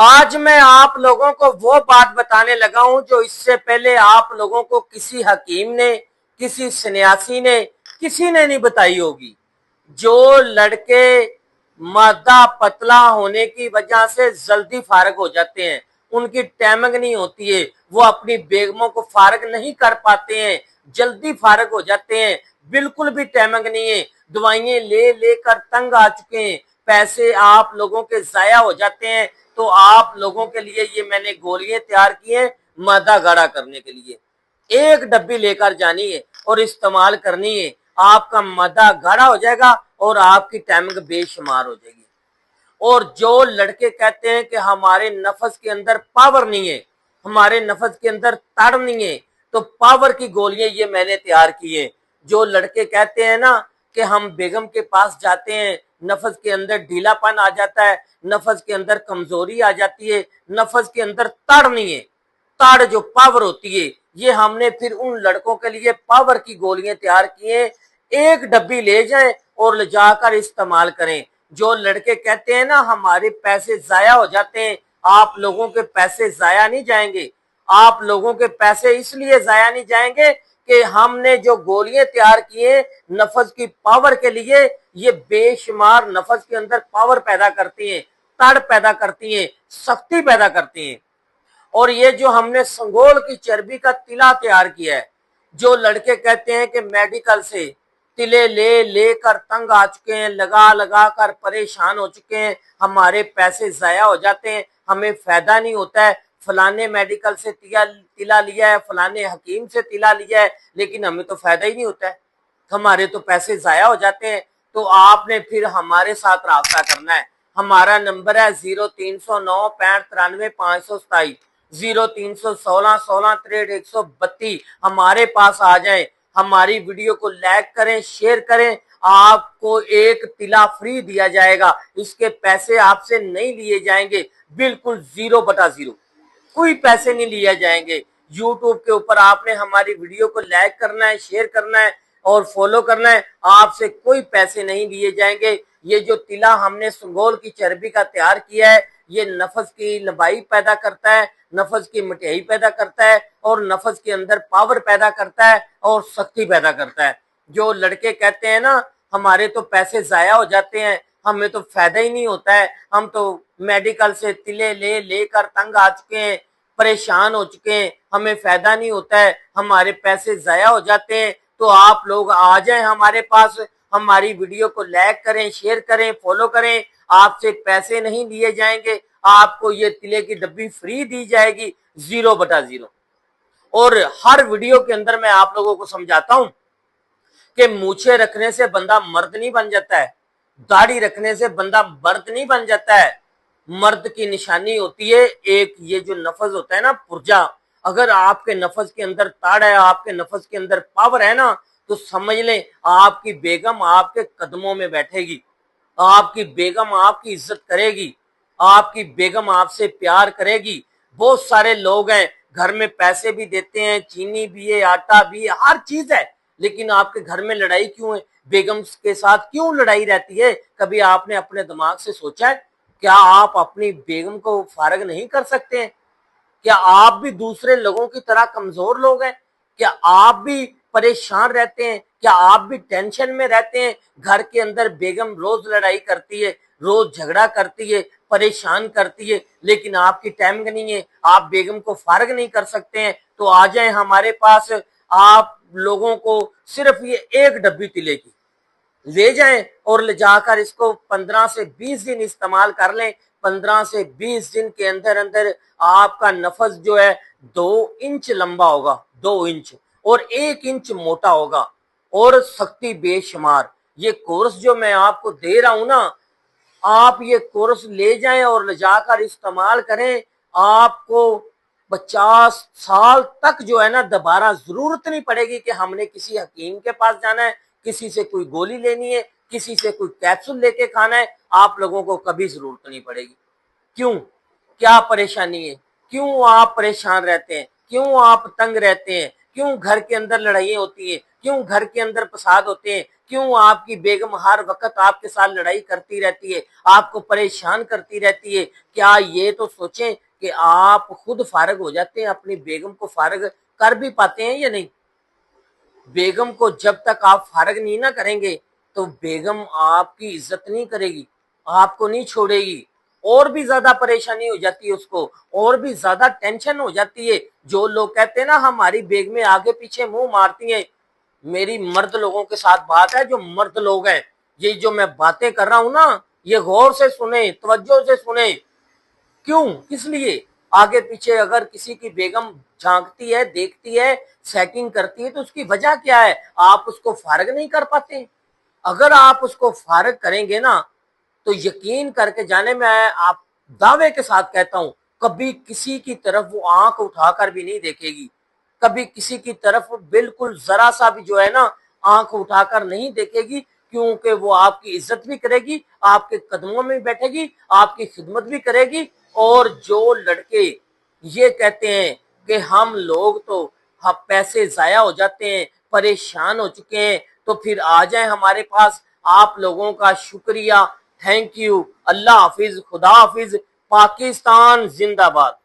आज मैं आप लोगों को वो बात बताने लगा हूं जो इससे पहले आप लोगों को किसी हकीम ने, किसी सन्यासी ने, किसी ने नहीं बताई होगी। जो लड़के मादा पतला होने की वजह से जल्दी फारग हो जाते हैं, उनकी टाइमिंग नहीं होती है, वो अपनी बेगमों को फारग नहीं कर पाते हैं, जल्दी फारग हो जाते हैं, बिल्कुल भी टाइमिंग नहीं है, दवाइयां ले लेकर तंग आ चुके हैं, पैसे आप लोगों के जाया हो जाते हैं। तो आप लोगों के लिए ये मैंने गोलियां तैयार की हैं मादा गाढ़ा करने के लिए। एक डब्बी लेकर जानी है और इस्तेमाल करनी है, आपका मादा गाढ़ा हो जाएगा और आपकी टाइमिंग बेशुमार हो जाएगी। और जो लड़के कहते हैं कि हमारे नफस के अंदर पावर नहीं है, हमारे नफस के अंदर तड़ नहीं है, तो पावर की गोलियां ये मैंने तैयार की है। जो लड़के कहते हैं ना कि हम बेगम के पास जाते हैं, नफस के अंदर ढीलापन आ जाता है, नफस के अंदर कमजोरी आ जाती है, नफस के अंदर तड़ नहीं है, तड़ जो पावर होती है, ये हमने फिर उन लड़कों के लिए पावर की गोलियां तैयार की हैं। एक डब्बी ले जाएं और ले जाकर इस्तेमाल करें। जो लड़के कहते हैं ना हमारे पैसे जाया हो जाते हैं, आप लोगों के पैसे जाया नहीं जाएंगे। आप लोगों के पैसे इसलिए जाया नहीं जाएंगे कि हमने जो गोलियां तैयार की हैं नफस की पावर के लिए, ये बेशुमार नफस के अंदर पावर पैदा करती हैं, तड़ पैदा करती हैं, शक्ति पैदा करती हैं। और ये जो हमने संगोल की चर्बी का तिला तैयार किया है, जो लड़के कहते हैं कि मेडिकल से तिले ले लेकर तंग आ चुके हैं, लगा लगा कर परेशान हो चुके हैं, हमारे पैसे जाया हो जाते हैं, हमें फायदा नहीं होता है, फलाने मेडिकल से तिला लिया है, फलाने हकीम से तिला लिया है, लेकिन हमें तो फायदा ही नहीं होता है, हमारे तो पैसे जाया हो जाते हैं। तो आपने फिर हमारे साथ राब्ता करना है। हमारा नंबर है 0309 65 93 527, 0316 16 63 132। हमारे पास आ जाएं, हमारी वीडियो को लाइक करें, शेयर करें, आपको एक तिला फ्री दिया जाएगा। इसके पैसे आपसे नहीं लिए जाएंगे, बिल्कुल 0/0, कोई पैसे नहीं लिए जाएंगे। यूट्यूब के ऊपर आपने हमारी वीडियो को लाइक करना है, शेयर करना है और फॉलो करना है, आपसे कोई पैसे नहीं लिए जाएंगे। ये जो तिला हमने संगोल की चर्बी का तैयार किया है, ये नफस की लंबाई पैदा करता है, नफस की मिठाई पैदा करता है और नफस के अंदर पावर पैदा करता है और शक्ति पैदा करता है। जो लड़के कहते हैं ना हमारे तो पैसे जाया हो जाते हैं, हमें तो फायदा ही नहीं होता है, हम तो मेडिकल से तिले ले लेकर तंग आ चुके हैं, परेशान हो चुके हैं, हमें फायदा नहीं होता है, हमारे पैसे जाया हो जाते हैं। तो आप लोग आ जाएं हमारे पास, हमारी वीडियो को लाइक करें, शेयर करें, फॉलो करें, आपसे पैसे नहीं लिए जाएंगे, आपको ये तिले की डब्बी फ्री दी जाएगी 0/0। और हर वीडियो के अंदर मैं आप लोगों को समझाता हूं कि मूछें रखने से बंदा मर्द नहीं बन जाता है, दाढ़ी रखने से बंदा मर्द नहीं बन जाता है। मर्द की निशानी होती है एक ये जो नफस होता है ना पुर्जा, अगर आपके नफस के अंदर ताड़ है, आपके नफस के अंदर पावर है ना, तो समझ लें आपकी बेगम आपके कदमों में बैठेगी, आपकी बेगम आपकी इज्जत करेगी, आपकी बेगम आपसे प्यार करेगी। बहुत सारे लोग हैं घर में पैसे भी देते हैं, चीनी भी है, आटा भी है, हर चीज है, लेकिन आपके घर में लड़ाई क्यों है? बेगम के साथ क्यों लड़ाई रहती है? कभी आपने अपने दिमाग से सोचा है? क्या आप अपनी बेगम को फारग नहीं कर सकते हैं? क्या आप भी दूसरे लोगों की तरह कमजोर लोग हैं? क्या आप भी परेशान रहते हैं? क्या आप भी टेंशन में रहते हैं? घर के अंदर बेगम रोज लड़ाई करती है, रोज झगड़ा करती है, परेशान करती है, लेकिन आपकी टाइमिंग नहीं है, आप बेगम को फारग नहीं कर सकते हैं। तो आ जाएं हमारे पास, आप लोगों को सिर्फ ये एक डब्बी तिले की ले जाएं और ले जाकर इसको 15 से 20 दिन इस्तेमाल कर लें। 15 से 20 दिन के अंदर अंदर आपका नफस जो है 2 इंच लंबा होगा, 2 इंच, और 1 इंच मोटा होगा और शक्ति बेशुमार। ये कोर्स जो मैं आपको दे रहा हूं ना, आप ये कोर्स ले जाएं और ले जाकर इस्तेमाल करें। आपको 50 साल तक जो है ना दोबारा जरूरत नहीं पड़ेगी कि हमने किसी हकीम के पास जाना है, किसी से कोई गोली लेनी है, किसी से कोई कैप्सूल लेके खाना है, आप लोगों को कभी जरूरत नहीं पड़ेगी। क्यों? क्या परेशानी है? क्यों आप परेशान रहते हैं? क्यों आप तंग रहते हैं? क्यों घर के अंदर लड़ाइयाँ होती हैं, क्यों घर के अंदर फसाद होते हैं, क्यों आपकी बेगम हर वक्त आपके साथ लड़ाई करती रहती है, आपको परेशान करती रहती है। क्या ये तो सोचें कि आप खुद फारग हो जाते हैं, अपनी बेगम को फारग कर भी पाते हैं या नहीं। बेगम को जब तक आप फारग नहीं ना करेंगे तो बेगम आपकी इज्जत नहीं करेगी, आपको नहीं छोड़ेगी, और भी ज्यादा परेशानी हो जाती है उसको, और भी ज्यादा टेंशन हो जाती है। जो लोग कहते हैं ना हमारी बेगमें आगे पीछे मुंह मारती हैं, मेरी मर्द लोगों के साथ बात है, जो मर्द लोग हैं, ये जो मैं बातें कर रहा हूं ना, ये गौर से सुने, तवज्जो से सुने। क्यों, किस लिए? आगे पीछे अगर किसी की बेगम झांकती है, देखती है, सेटिंग करती है तो उसकी वजह क्या है? आप उसको फारग नहीं कर पाते। अगर आप उसको फारग करेंगे ना तो यकीन करके जाने, मैं आप दावे के साथ कहता हूं, कभी किसी की तरफ वो आंख उठाकर भी नहीं देखेगी, कभी किसी की तरफ बिल्कुल जरा सा भी जो है ना आंख उठाकर नहीं देखेगी, क्योंकि वो आपकी इज्जत भी करेगी, आपके कदमों में बैठेगी, आपकी खिदमत भी करेगी। और जो लड़के ये कहते हैं कि हम लोग तो हम पैसे जाया हो जाते हैं, परेशान हो चुके हैं, तो फिर आ जाए हमारे पास। आप लोगों का शुक्रिया, थैंक यू, अल्लाह हाफिज, खुदा हाफिज, पाकिस्तान जिंदाबाद।